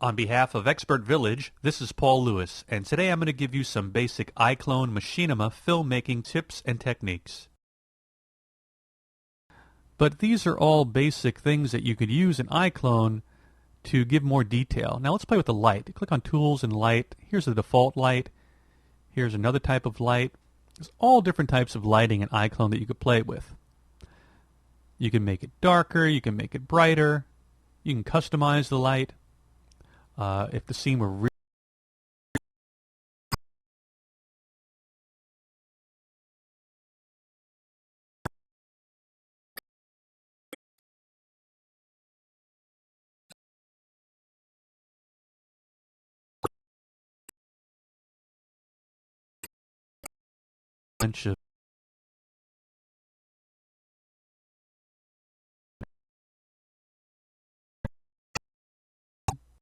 On behalf of ExpertVillage, this is Paul Lewis, and today I'm going to give you some basic iClone Machinima filmmaking tips and techniques. But these are all basic things that you could use in iClone to give more detail. Now let's play with the light. Click on Tools and Light. Here's the default light. Here's another type of light. There's all different types of lighting in iClone that you could play with. You can make it darker, you can make it brighter, you can customize the light. If the scene were really